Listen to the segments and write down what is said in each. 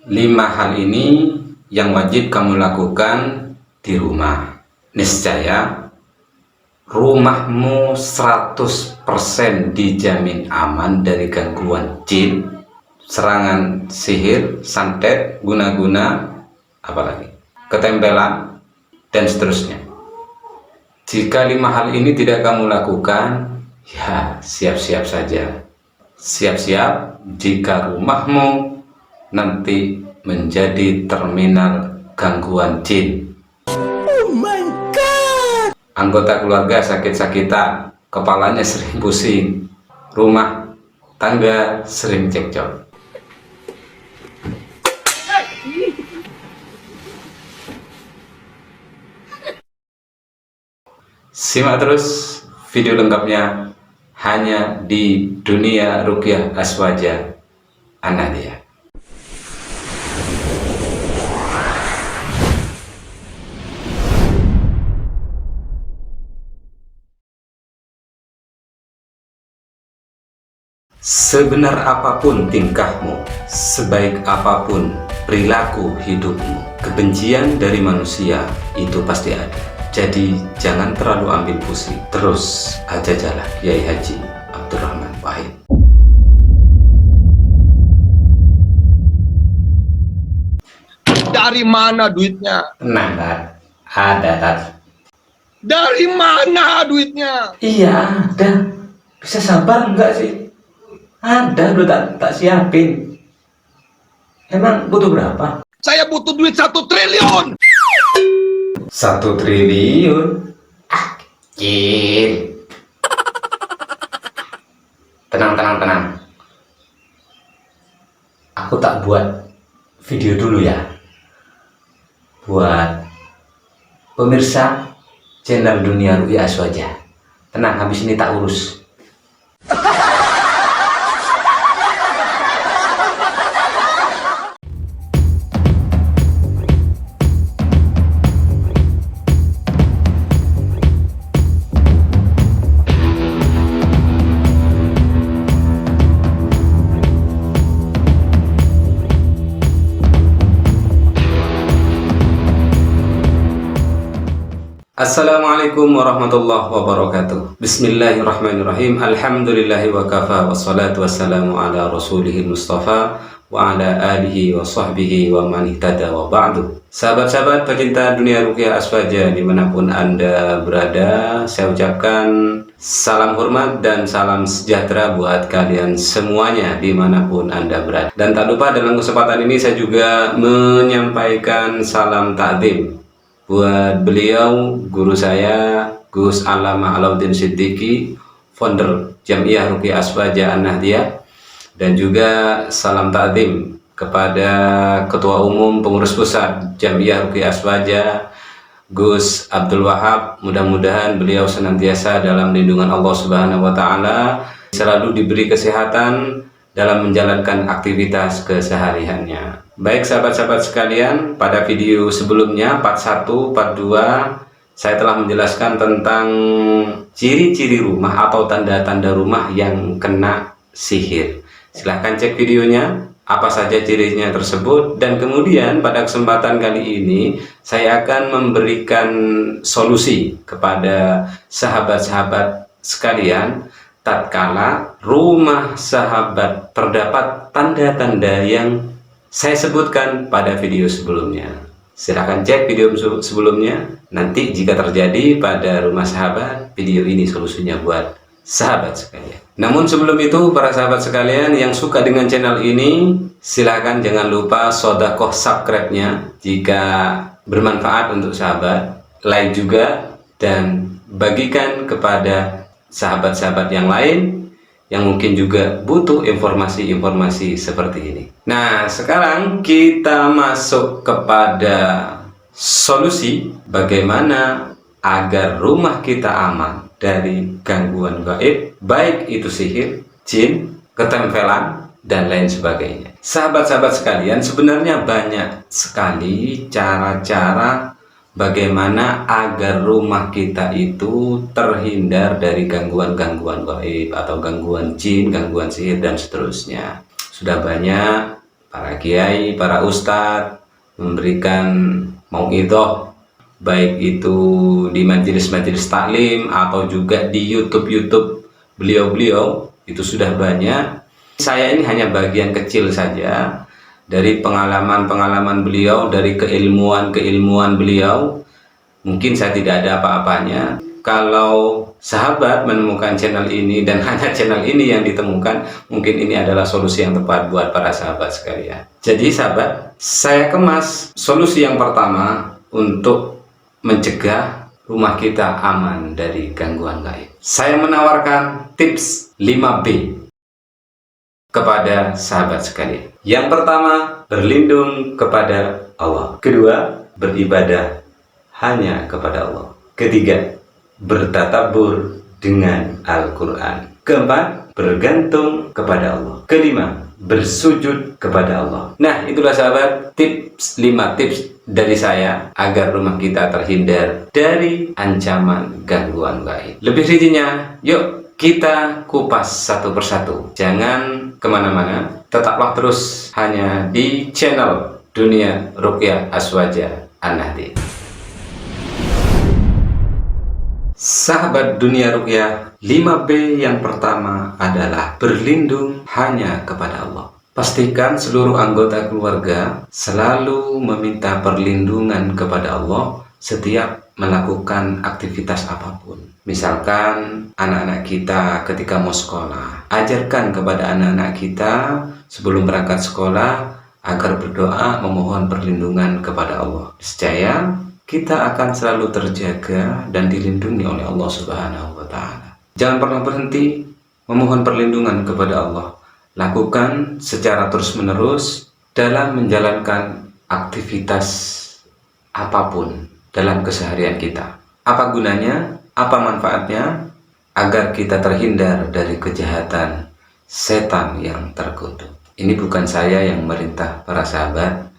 5 hal ini yang wajib kamu lakukan di rumah. Niscaya rumahmu 100% dijamin aman dari gangguan jin, serangan sihir, santet, guna-guna, apalagi ketempelan, dan seterusnya. Jika 5 hal ini tidak kamu lakukan, ya siap-siap saja. Siap-siap jika rumahmu nanti menjadi terminal gangguan jin. Oh my god! Anggota keluarga sakit-sakitan, kepalanya sering pusing, rumah tangga sering cekcok. Simak terus video lengkapnya hanya di Dunia Ruqyah Aswaja An-Nahdiyah. Sebenar apapun tingkahmu, sebaik apapun perilaku hidupmu, kebencian dari manusia itu pasti ada. Jadi jangan terlalu ambil pusing. Terus aja jalan Kiai Haji Abdurrahman Wahid. Dari mana duitnya? Tenang, Tat. Ada, Tat. Dari mana duitnya? Iya, ada. Bisa sabar enggak sih? Ada, udah tak siapin. Emang butuh berapa? Saya butuh duit 1 triliun. 1 triliun? Ah, kecil. Tenang. Aku tak buat video dulu ya. Buat pemirsa channel Dunia Ruqyah Aswaja. Tenang, habis ini tak urus. Assalamualaikum warahmatullahi wabarakatuh. Bismillahirrahmanirrahim. Alhamdulillahi wa kafa, wassalatu wassalamu ala rasulihil mustafa wa ala alihi wa sahbihi wa man ihtada wa ba'du. Sahabat-sahabat pecinta Dunia Ruqyah Aswaja dimanapun Anda berada, saya ucapkan salam hormat dan salam sejahtera buat kalian semuanya dimanapun Anda berada. Dan tak lupa dalam kesempatan ini saya juga menyampaikan salam takdim buat beliau, guru saya, Gus Allamah Alauddin Siddiqi, founder Jamiah Ruqyah Aswaja An-Nahdiyah, dan juga salam takdim kepada Ketua Umum Pengurus Pusat Jamiah Ruqyah Aswaja, Gus Abdul Wahab. Mudah-mudahan beliau senantiasa dalam lindungan Allah Subhanahu wa Ta'ala, selalu diberi kesehatan dalam menjalankan aktivitas kesehariannya. Baik sahabat-sahabat sekalian, pada video sebelumnya part 1, part 2 saya telah menjelaskan tentang ciri-ciri rumah atau tanda-tanda rumah yang kena sihir. Silahkan cek videonya, apa saja cirinya tersebut, dan kemudian pada kesempatan kali ini saya akan memberikan solusi kepada sahabat-sahabat sekalian tatkala rumah sahabat terdapat tanda-tanda yang saya sebutkan pada video sebelumnya. Silahkan cek video sebelumnya. Nanti jika terjadi pada rumah sahabat, video ini solusinya buat sahabat sekalian. Namun sebelum itu, para sahabat sekalian yang suka dengan channel ini, silahkan jangan lupa sodakoh subscribe-nya jika bermanfaat untuk sahabat. Like juga dan bagikan kepada sahabat-sahabat yang lain yang mungkin juga butuh informasi-informasi seperti ini. Nah, sekarang kita masuk kepada solusi bagaimana agar rumah kita aman dari gangguan gaib, baik itu sihir, jin, ketempelan, dan lain sebagainya. Sahabat-sahabat sekalian, sebenarnya banyak sekali cara-cara bagaimana agar rumah kita itu terhindar dari gangguan-gangguan gaib atau gangguan jin, gangguan sihir, dan seterusnya. Sudah banyak para kiai, para ustadz memberikan mauidhah, baik itu di majelis-majelis taklim atau juga di YouTube beliau-beliau, itu sudah banyak. Saya ini hanya bagian kecil saja dari pengalaman-pengalaman beliau, dari keilmuan beliau. Mungkin saya tidak ada apa-apanya. Kalau sahabat menemukan channel ini dan hanya channel ini yang ditemukan, mungkin ini adalah solusi yang tepat buat para sahabat sekalian. Jadi sahabat, saya kemas solusi yang pertama untuk mencegah rumah kita aman dari gangguan gaib. Saya menawarkan tips 5B kepada sahabat sekalian. Yang pertama, berlindung kepada Allah. Kedua, beribadah hanya kepada Allah. Ketiga, bertadabbur dengan Al-Quran. Keempat, bergantung kepada Allah. Kelima, bersujud kepada Allah. Nah, itulah sahabat tips 5 tips dari saya agar rumah kita terhindar dari ancaman gangguan gaib. Lebih rincinya, yuk kita kupas satu persatu. Jangan kemana-mana, tetaplah terus hanya di channel Dunia Ruqyah Azwajah An-Nahdien. Sahabat Dunia Ruqyah, 5B yang pertama adalah berlindung hanya kepada Allah. Pastikan seluruh anggota keluarga selalu meminta perlindungan kepada Allah setiap melakukan aktivitas apapun. Misalkan anak-anak kita ketika mau sekolah, ajarkan kepada anak-anak kita sebelum berangkat sekolah agar berdoa memohon perlindungan kepada Allah. Niscaya kita akan selalu terjaga dan dilindungi oleh Allah Subhanahu wa Ta'ala. Jangan pernah berhenti memohon perlindungan kepada Allah. Lakukan secara terus-menerus dalam menjalankan aktivitas apapun dalam keseharian kita. Apa gunanya? Apa manfaatnya? Agar kita terhindar dari kejahatan setan yang terkutuk. Ini bukan saya yang merintah para sahabat.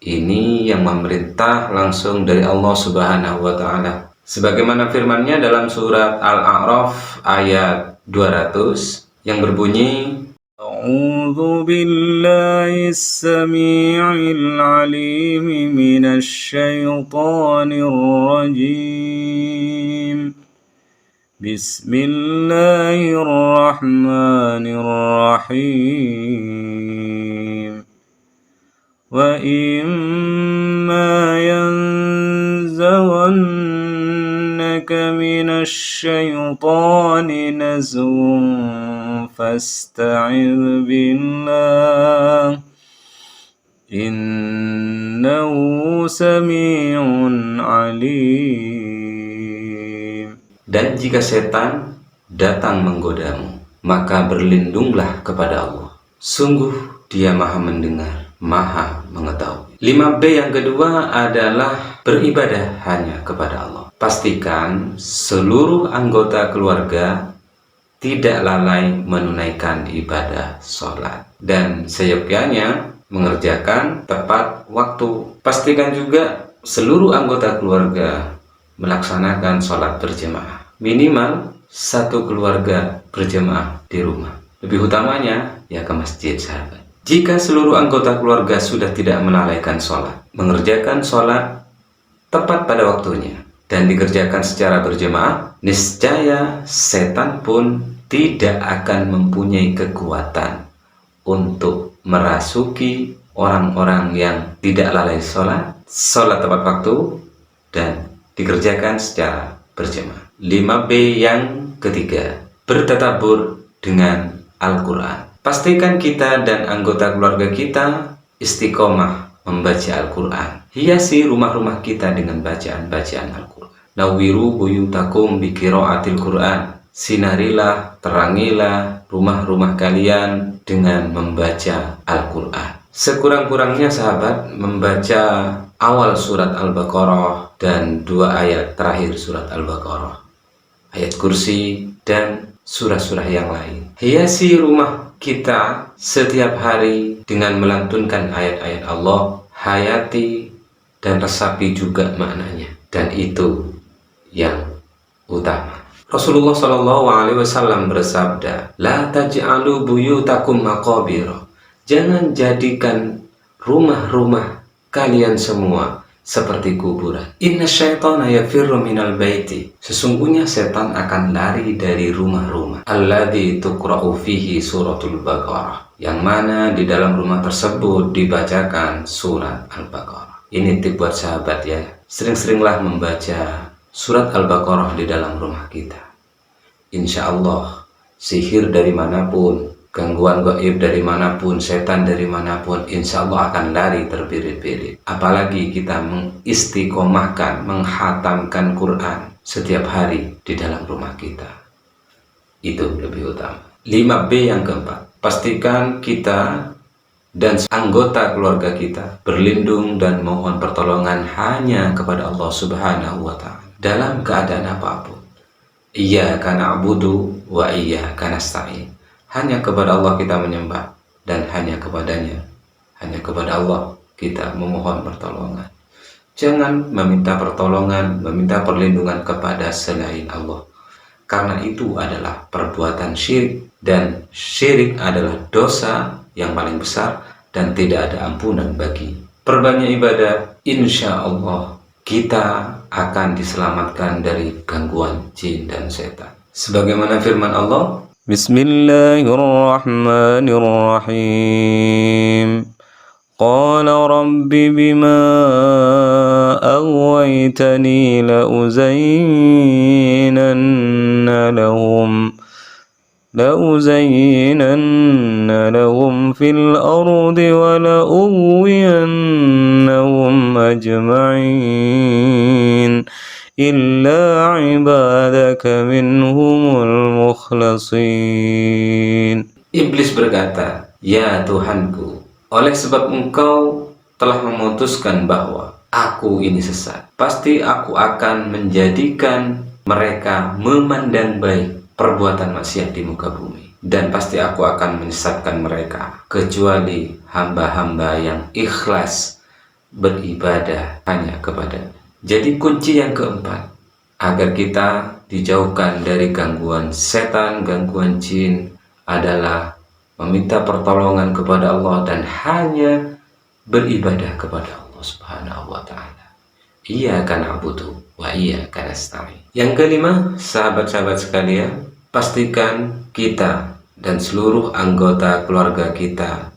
Ini yang memerintah langsung dari Allah Subhanahu wa Ta'ala. Sebagaimana firman-Nya dalam surat Al-A'raf ayat 200 yang berbunyi, A'udzu billahi as-sami'il 'alim minasy syaithanir rajim. Bismillahirrahmanirrahim. Wa imma yanzaghannaka minasy syaitani nazghun fasta'idz billah innahu sami'un alim. Dan jika setan datang menggodamu, maka berlindunglah kepada Allah. Sungguh Dia Maha mendengar, Maha mengetahui. 5B yang kedua adalah beribadah hanya kepada Allah. Pastikan seluruh anggota keluarga tidak lalai menunaikan ibadah sholat dan seyogyanya mengerjakan tepat waktu. Pastikan juga seluruh anggota keluarga melaksanakan sholat berjamaah. Minimal satu keluarga berjamaah di rumah. Lebih utamanya ya ke masjid sahabat. Jika seluruh anggota keluarga sudah tidak melalaikan sholat, mengerjakan sholat tepat pada waktunya, dan dikerjakan secara berjamaah, niscaya setan pun tidak akan mempunyai kekuatan untuk merasuki orang-orang yang tidak lalai sholat tepat waktu, dan dikerjakan secara berjamaah. 5B yang ketiga, bertadabbur dengan Al-Quran. Pastikan kita dan anggota keluarga kita istiqomah membaca Al-Quran. Hiasi rumah-rumah kita dengan bacaan-bacaan Al-Quran. Nawwiru buyutakum biqiraatil Quran. Sinarilah, terangilah rumah-rumah kalian dengan membaca Al-Quran. Sekurang-kurangnya sahabat membaca awal surat Al-Baqarah dan 2 ayat terakhir surat Al-Baqarah, ayat kursi dan surah-surah yang lain. Hiasi rumah kita setiap hari dengan melantunkan ayat-ayat Allah, hayati dan resapi juga maknanya, dan itu yang utama. Rasulullah SAW bersabda, La taj'alu buyutakum maqabira. Jangan jadikan rumah-rumah kalian semua seperti kuburan. Inna syaitana yafirru minal baiti. Sesungguhnya setan akan lari dari rumah-rumah. Alladzi tuqra'u fihi suratul Baqarah. Yang mana di dalam rumah tersebut dibacakan surat Al-Baqarah. Ini tip buat sahabat ya. Sering-seringlah membaca surat Al-Baqarah di dalam rumah kita. Insya Allah, sihir dari manapun, gangguan gaib dari manapun, setan dari manapun, insya Allah akan lari terbirit-birit. Apalagi kita mengistiqomahkan, menghatamkan Quran setiap hari di dalam rumah kita. Itu lebih utama. 5B yang keempat, pastikan kita dan anggota keluarga kita berlindung dan mohon pertolongan hanya kepada Allah Subhanahu wa Ta'ala dalam keadaan apapun. Iyyaka na'budu wa iyyaka nasta'in. Hanya kepada Allah kita menyembah dan hanya kepadanya, hanya kepada Allah kita memohon pertolongan. Jangan meminta pertolongan, meminta perlindungan kepada selain Allah, karena itu adalah perbuatan syirik, dan syirik adalah dosa yang paling besar dan tidak ada ampunan bagi. Perbanyak ibadah, insya Allah kita akan diselamatkan dari gangguan jin dan setan. Sebagaimana firman Allah, Bismillahirrahmanirrahim. Qala rabbi bima aghwaytani لأزينن لهم في الأرض ولأغوينهم أجمعين إلا عبادك منهم المخلصين. Iblis berkata, ya Tuhanku, oleh sebab engkau telah memutuskan bahwa aku ini sesat, pasti aku akan menjadikan mereka memandang baik perbuatan maksiat di muka bumi, dan pasti aku akan menyesatkan mereka kecuali hamba-hamba yang ikhlas beribadah hanya kepada. Jadi kunci yang keempat agar kita dijauhkan dari gangguan setan, gangguan jin adalah meminta pertolongan kepada Allah dan hanya beribadah kepada Allah Subhanahu wa Ta'ala. Iyyaka na'budu wa iyyaka nasta'in. Yang kelima, sahabat-sahabat sekalian, pastikan kita dan seluruh anggota keluarga kita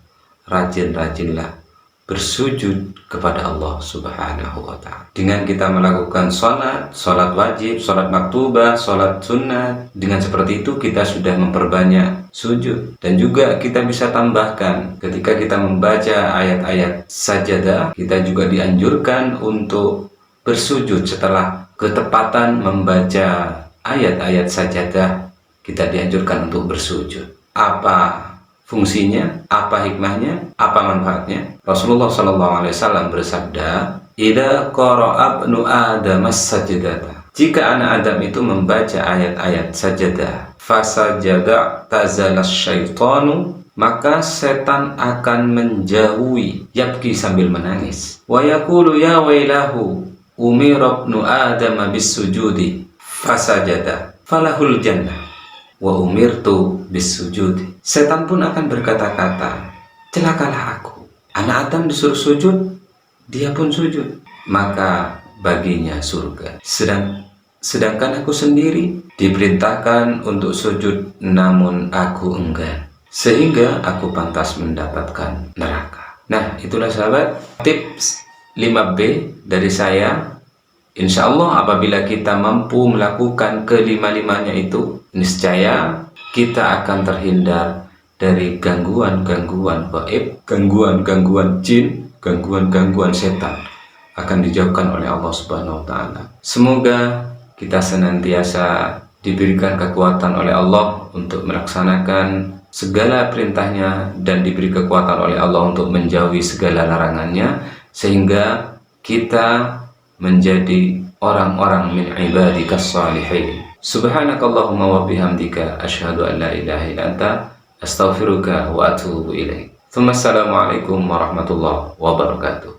rajin-rajinlah bersujud kepada Allah Subhanahu wa Ta'ala. Dengan kita melakukan sholat wajib, sholat maktubah, sholat sunnah, dengan seperti itu kita sudah memperbanyak sujud. Dan juga kita bisa tambahkan ketika kita membaca ayat-ayat sajadah, kita juga dianjurkan untuk bersujud setelah ketepatan membaca ayat-ayat sajadah. Kita dianjurkan untuk bersujud. Apa fungsinya? Apa hikmahnya? Apa manfaatnya? Rasulullah SAW bersabda, "Idza qara'a ibnu Adam as-sajdata." Jika anak Adam itu membaca ayat-ayat sajadah, fasajada tazalas syaitanu, maka setan akan menjauhi, yabki sambil menangis. Wa yaqulu ya wailahu umira ibnu Adam bis-sujudi fasajada falahul jannah wa umirtu bisujud. Setan pun akan berkata-kata, celakalah aku, anak Adam disuruh sujud, dia pun sujud, maka baginya surga. Sedangkan aku sendiri diperintahkan untuk sujud, namun aku enggan, sehingga aku pantas mendapatkan neraka. Nah, itulah sahabat tips 5B dari saya. Insya Allah apabila kita mampu melakukan kelima-limanya itu, niscaya kita akan terhindar dari gangguan-gangguan gaib, gangguan-gangguan jin, gangguan-gangguan setan, akan dijauhkan oleh Allah Subhanahu wa Ta'ala. Semoga kita senantiasa diberikan kekuatan oleh Allah untuk melaksanakan segala perintahnya dan diberi kekuatan oleh Allah untuk menjauhi segala larangannya, sehingga kita menjadi orang-orang min ibadikas salihin. Subhanakallahumma wa bihamdika asyhadu an la ilaha illa anta astaghfiruka wa atubu ilaik. Assalamualaikum warahmatullahi wabarakatuh.